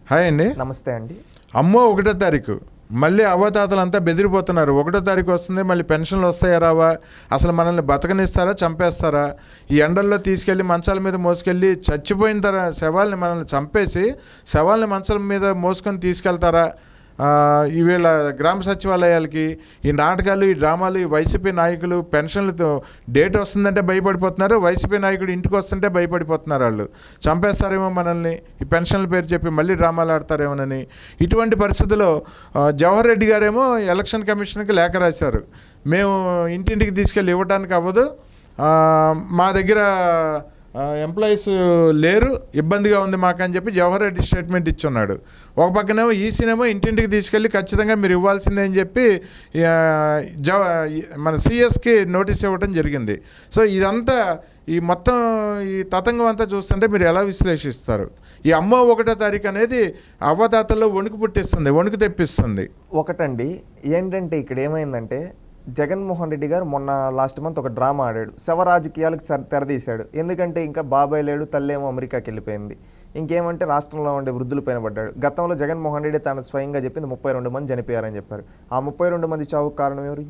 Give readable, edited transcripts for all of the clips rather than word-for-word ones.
Hi అండి. నమస్తే అండి. అమ్మో 1వ తారీఖు మళ్ళీ అవ్వతాతలంతా బెదిరిపోతున్నారు. 1వ తారీఖు వస్తుంది, మళ్ళీ పెన్షన్లు వస్తాయా రావా, అసలు మనల్ని బతకనిస్తారా చంపేస్తారా, ఈ ఎండల్లో తీసుకెళ్ళి మంచాల మీద మోసుకెళ్ళి చచ్చిపోయిన తర్వాత శవాల్ని మనల్ని చంపేసి శవాల్ని మంచాల మీద మోసుకొని తీసుకెళ్తారా, వీళ్ళ గ్రామ సచివాలయాలకి ఈ నాటకాలు ఈ డ్రామాలు ఈ వైసీపీ నాయకులు పెన్షన్లతో డేట్ వస్తుందంటే భయపడిపోతున్నారు, వైసీపీ నాయకుడు ఇంటికి వస్తుంటే భయపడిపోతున్నారు. వాళ్ళు చంపేస్తారేమో మనల్ని ఈ పెన్షన్ల పేరు చెప్పి మళ్ళీ డ్రామాలు ఆడతారేమోనని. ఇటువంటి పరిస్థితుల్లో జవహర్ రెడ్డి గారేమో ఎలక్షన్ కమిషన్కి లేఖ రాశారు, మేము ఇంటింటికి తీసుకెళ్ళి ఇవ్వడానికి అవ్వదు, మా దగ్గర ఎంప్లాయీస్ లేరు, ఇబ్బందిగా ఉంది మాకు అని చెప్పి జవహర్ రెడ్డి స్టేట్మెంట్ ఇచ్చున్నాడు. ఒక పక్కనేమో ఈసీనేమో ఇంటింటికి తీసుకెళ్ళి ఖచ్చితంగా మీరు ఇవ్వాల్సిందే అని చెప్పి మన సిఎస్కి నోటీస్ ఇవ్వడం జరిగింది. సో ఇదంతా ఈ మొత్తం ఈ తతంగం అంతా చూస్తుంటే మీరు ఎలా విశ్లేషిస్తారు? ఈ అమ్మో 1వ తారీఖు అనేది అవ్వదాతల్లో వణుకు పుట్టిస్తుంది, వణుకు తెప్పిస్తుంది. ఒకటండి, ఏంటంటే ఇక్కడ ఏమైందంటే జగన్మోహన్ రెడ్డి గారు మొన్న లాస్ట్ మంత్ ఒక డ్రామా ఆడాడు, శవ రాజకీయాలకు తెరదీశాడు. ఎందుకంటే ఇంకా బాబాయ్ లేడు, తల్లేమో అమెరికాకి వెళ్ళిపోయింది. ఇంకేమంటే రాష్ట్రంలో ఉండే వృద్ధుల పైన పడ్డాడు. గతంలో జగన్మోహన్ రెడ్డి తను స్వయంగా చెప్పింది 32 మంది చనిపోయారని చెప్పారు. ఆ 32 మంది చావుకు కారణం ఎవరు?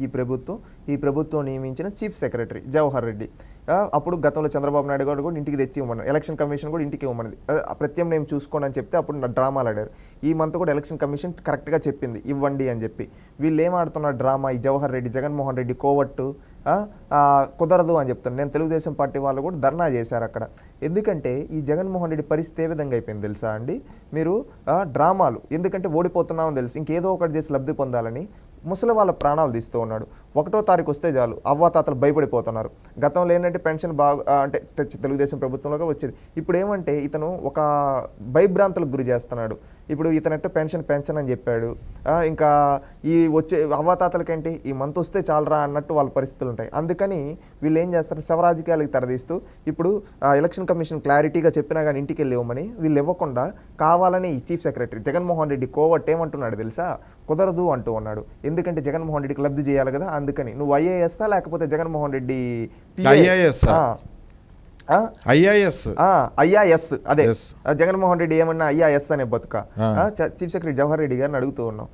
ఈ ప్రభుత్వం నియమించిన చీఫ్ సెక్రటరీ జవహర్ రెడ్డి. అప్పుడు గతంలో చంద్రబాబు నాయుడు గారు కూడా ఇంటికి తెచ్చి ఇవ్వమన్నారు, ఎలక్షన్ కమిషన్ కూడా ఇంటికి ఇవ్వమన్నది. ప్రత్యామ్నాయం చూసుకోండి అని చెప్తే అప్పుడు డ్రామాలు ఆడారు. ఈ మంత్ కూడా ఎలక్షన్ కమిషన్ కరెక్ట్గా చెప్పింది ఇవ్వండి అని చెప్పి. వీళ్ళు ఏమాడుతున్నారు డ్రామా, ఈ జవహర్ రెడ్డి జగన్మోహన్ రెడ్డి కోవట్టు కుదరదు అని చెప్తాను. నేను తెలుగుదేశం పార్టీ వాళ్ళు కూడా ధర్నా చేశారు అక్కడ. ఎందుకంటే ఈ జగన్మోహన్ రెడ్డి పరిస్థితి ఏ విధంగా అయిపోయింది తెలుసా అండి? మీరు డ్రామాలు, ఎందుకంటే ఓడిపోతున్నామని తెలుసు, ఇంకేదో ఒకటి చేసి లబ్ధి పొందాలని ముసలి వాళ్ళ ప్రాణాలు తీస్తూ ఉన్నాడు. 1వ తారీఖు వస్తే చాలు అవ్వాతాతలు భయపడిపోతున్నారు. గతంలో ఏంటంటే పెన్షన్ బాగా అంటే తెలుగుదేశం ప్రభుత్వంలోకి వచ్చేది. ఇప్పుడు ఏమంటే ఇతను ఒక భయభ్రాంతులకు గురి చేస్తున్నాడు. ఇప్పుడు ఇతనట్టు పెన్షన్ పెంచనని చెప్పాడు. ఇంకా ఈ వచ్చే అవ్వాతాతలకేంటి ఈ మంత్ వస్తే చాలరా అన్నట్టు వాళ్ళ పరిస్థితులు ఉంటాయి. అందుకని వీళ్ళు ఏం చేస్తారు, శవరాజకీయాలకు తెరదీస్తూ ఇప్పుడు ఎలక్షన్ కమిషన్ క్లారిటీగా చెప్పినా కానీ ఇంటికి వెళ్ళి ఇవ్వమని వీళ్ళు ఇవ్వకుండా కావాలని ఈ చీఫ్ సెక్రటరీ జగన్మోహన్ రెడ్డి కోవట్ ఏమంటున్నాడు తెలుసా? కుదరదు అంటూ ఉన్నాడు. ఎందుకంటే జగన్మోహన్ రెడ్డికి లబ్ధి చేయాలి కదా, అందుకని. నువ్వు ఐఏఎస్ఆ లేకపోతే జగన్మోహన్ రెడ్డి ఐఆర్ఎస్ అదే జగన్మోహన్ రెడ్డి ఏమన్నా ఐఆర్ఎస్ అనే బతుక చీఫ్ సెక్రటరీ జవహర్ రెడ్డి గారిని అడుగుతూ ఉన్నావు.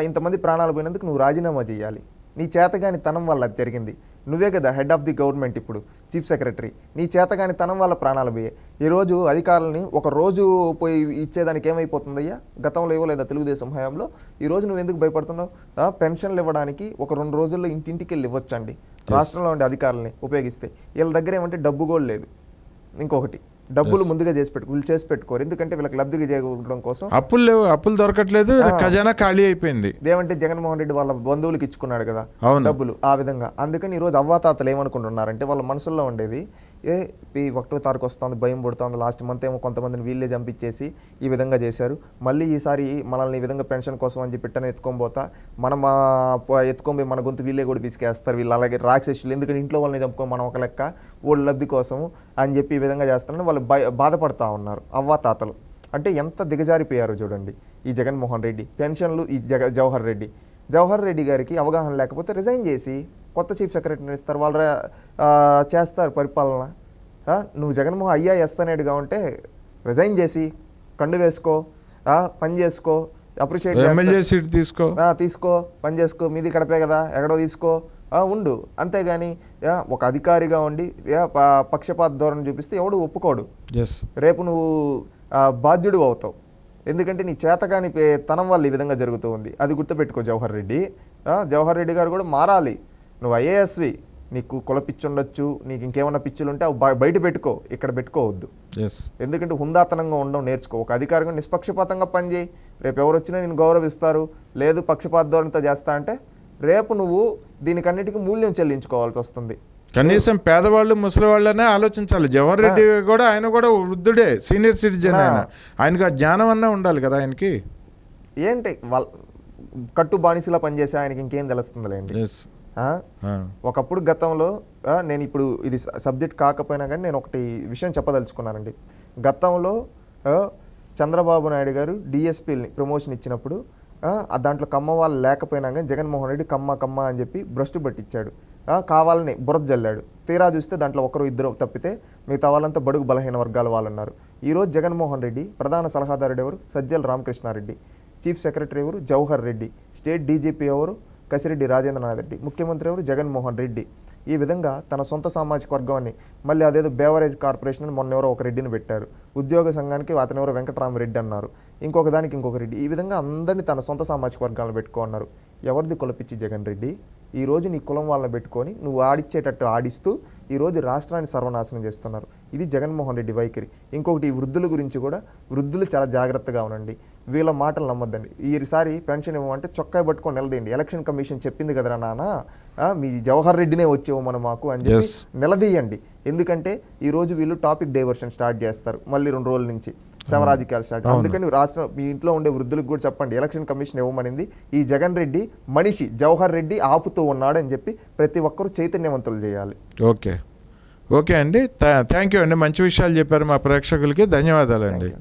ఇంతమంది ప్రాణాలు పోయినందుకు నువ్వు రాజీనామా చేయాలి. నీ చేతగాని తనం వల్ల జరిగింది. నువ్వే కదా హెడ్ ఆఫ్ ది గవర్నమెంట్, ఇప్పుడు చీఫ్ సెక్రటరీ. నీ చేతగాని తనం వల్ల ప్రాణాలు పోయాయి. ఈరోజు అధికారులని ఒక రోజు పోయి ఇచ్చేదానికి ఏమైపోతుందయ్యా? గతంలో ఇవ్వలేదా తెలుగుదేశం హయాంలో? ఈరోజు నువ్వు ఎందుకు భయపడుతున్నావు? పెన్షన్లు ఇవ్వడానికి ఒక 2 రోజుల్లో ఇంటింటికి వెళ్ళి ఇవ్వచ్చండి రాష్ట్రంలో ఉండే అధికారులని ఉపయోగిస్తే. వీళ్ళ దగ్గర ఏమంటే డబ్బు కూడా లేదు. ఇంకొకటి డబ్బులు ముందుగా వీళ్ళు చేసి పెట్టుకోరు. ఎందుకంటే వీళ్ళకి లబ్ధిగా చేయడం కోసం అప్పులు లేవు, అప్పులు దొరకట్లేదు, ఖజానా ఖాళీ అయిపోయింది. ఏమంటే జగన్మోహన్ రెడ్డి వాళ్ళ బంధువులకు ఇచ్చుకున్నాడు కదా డబ్బులు, ఆ విధంగా. అందుకని ఈరోజు అవ్వాతాతలు ఏమనుకుంటున్నారంటే వాళ్ళ మనసుల్లో ఉండేది 1వ తారీఖు వస్తుంది, భయం పుడుతుంది. లాస్ట్ మంత్ ఏమో కొంతమందిని వీళ్ళే చంపించేసి ఈ విధంగా చేశారు. మళ్ళీ ఈసారి మనల్ని ఈ విధంగా పెన్షన్ కోసం అని చెప్పి పిట్టని ఎత్తుకోబోతా మనం ఎత్తుకొని మన గొంతు వీళ్ళే కూడా పిసికేస్తారు. వీళ్ళు అలాగే రాక్షసులు, ఎందుకంటే ఇంట్లో వాళ్ళని చంపుకొని మనం ఒక లెక్క ఓళ్ళ లబ్ధి కోసము అని చెప్పి ఈ విధంగా చేస్తున్నారని వాళ్ళు బాధపడతా ఉన్నారు అవ్వాతాతలు. అంటే ఎంత దిగజారిపోయారో చూడండి ఈ జగన్మోహన్ రెడ్డి. పెన్షన్లు ఈ జవహర్ రెడ్డి గారికి అవగాహన లేకపోతే రిజైన్ చేసి కొత్త చీఫ్ సెక్రటరీని ఇస్తారు, వాళ్ళు చేస్తారు పరిపాలన. నువ్వు జగన్మోహన్ ఐఆర్ఎస్ అనేటిగా ఉంటే రిజైన్ చేసి కండు వేసుకో, పని చేసుకో, అప్రిషియేట్ తీసుకో, పని చేసుకో, మీది కడపే కదా, ఎక్కడో తీసుకో, ఉండు. అంతేగాని ఒక అధికారిగా ఉండి పక్షపాత ధోరణి చూపిస్తే ఎవడు ఒప్పుకోడు. రేపు నువ్వు బాధ్యుడు అవుతావు. ఎందుకంటే నీ చేతగాని తనం వల్ల ఈ విధంగా జరుగుతూ ఉంది. అది గుర్తుపెట్టుకో జవహర్ రెడ్డి గారు కూడా మారాలి. నువ్వు ఐఏఎస్వి, నీకు కుల పిచ్చి ఉండొచ్చు, నీకు ఇంకేమన్నా పిచ్చులు ఉంటే అవి బయట పెట్టుకో, ఇక్కడ పెట్టుకోవద్దు. ఎందుకంటే హుందాతనంగా ఉండడం నేర్చుకో. ఒక అధికారిగా నిష్పక్షపాతంగా పనిచేయి. రేపు ఎవరు వచ్చినా నేను గౌరవిస్తారు. లేదు పక్షపాత ధోరణితో చేస్తా అంటే రేపు నువ్వు దీనికన్నిటికీ మూల్యం చెల్లించుకోవాల్సి వస్తుంది. కనీసం పేదవాళ్ళు ముసలి వాళ్ళనే ఆలోచించాలి. జవహర్ రెడ్డి కూడా ఆయన కూడా వృద్ధుడే, సీనియర్ సిటిజన్. ఆయనకు ఆ జ్ఞానం అన్నా ఉండాలి కదా ఆయనకి. ఏంటి కట్టు బానిసలా పనిచేసే ఆయనకి ఇంకేం తెలుస్తుందిలేండి. ఒకప్పుడు గతంలో నేను ఇప్పుడు ఇది సబ్జెక్ట్ కాకపోయినా కానీ నేను ఒకటి విషయం చెప్పదలుచుకున్నానండి. గతంలో చంద్రబాబు నాయుడు గారు డిఎస్పీని ప్రమోషన్ ఇచ్చినప్పుడు దాంట్లో కమ్మ వాళ్ళు లేకపోయినా కానీ జగన్మోహన్ రెడ్డి కమ్మ అని చెప్పి భ్రష్టు పట్టించాడు. కావాలని బురద జల్లాడు. తీరా చూస్తే దాంట్లో ఒకరు ఇద్దరు తప్పితే మిగతా వాళ్ళంతా బడుగు బలహీన వర్గాల వాళ్ళు ఉన్నారు. ఈరోజు జగన్మోహన్ రెడ్డి ప్రధాన సలహాదారుడు ఎవరు? సజ్జల రామకృష్ణారెడ్డి. చీఫ్ సెక్రటరీ ఎవరు? జవహర్ రెడ్డి. స్టేట్ డీజీపీ ఎవరు? కసిరెడ్డి రాజేంద్రనాథ్ రెడ్డి. ముఖ్యమంత్రి ఎవరు? జగన్మోహన్ రెడ్డి. ఈ విధంగా తన సొంత సామాజిక వర్గాన్ని మళ్ళీ అదేదో బేవరేజ్ కార్పొరేషన్ అని మొన్న ఎవరో ఒక రెడ్డిని పెట్టారు. ఉద్యోగ సంఘానికి అతను ఎవరో వెంకటరామరెడ్డి అన్నారు. ఇంకొక దానికి ఇంకొక రెడ్డి. ఈ విధంగా అందరినీ తన సొంత సామాజిక వర్గాలను పెట్టుకున్నారు. ఎవరిది కులపిచ్చి జగన్ రెడ్డి? ఈరోజు నీ కులం వాళ్ళని పెట్టుకొని నువ్వు ఆడిచ్చేటట్టు ఆడిస్తూ ఈరోజు రాష్ట్రాన్ని సర్వనాశనం చేస్తున్నారు. ఇది జగన్మోహన్ రెడ్డి వైఖరి. ఇంకొకటి ఈ వృద్ధుల గురించి కూడా, వృద్ధులు చాలా జాగ్రత్తగా ఉండండి. వీళ్ళ మాటలు నమ్మొద్దండి. ఈసారి పెన్షన్ ఇవ్వమంటే చొక్కా పట్టుకొని నిలదీయండి. ఎలక్షన్ కమిషన్ చెప్పింది కదరా నాన్న, మీ జవహర్ రెడ్డినే వచ్చేవు మన మాకు అని చెప్పి నిలదీయండి. ఎందుకంటే ఈరోజు వీళ్ళు టాపిక్ డైవర్షన్ స్టార్ట్ చేస్తారు మళ్ళీ 2 రోజుల నుంచి శవ రాజకీయాలు స్టార్ట్. అందుకని రాష్ట్రం మీ ఇంట్లో ఉండే వృద్ధులకు కూడా చెప్పండి, ఎలక్షన్ కమిషన్ ఇవ్వమనింది ఈ జగన్ రెడ్డి మనిషి జవహర్ రెడ్డి ఆపుతూ ఉన్నాడు అని చెప్పి ప్రతి ఒక్కరూ చైతన్యవంతులు చేయాలి. ఓకే అండి, థ్యాంక్ యూ అండి. మంచి విషయాలు చెప్పారు మా ప్రేక్షకులకి. ధన్యవాదాలు అండి.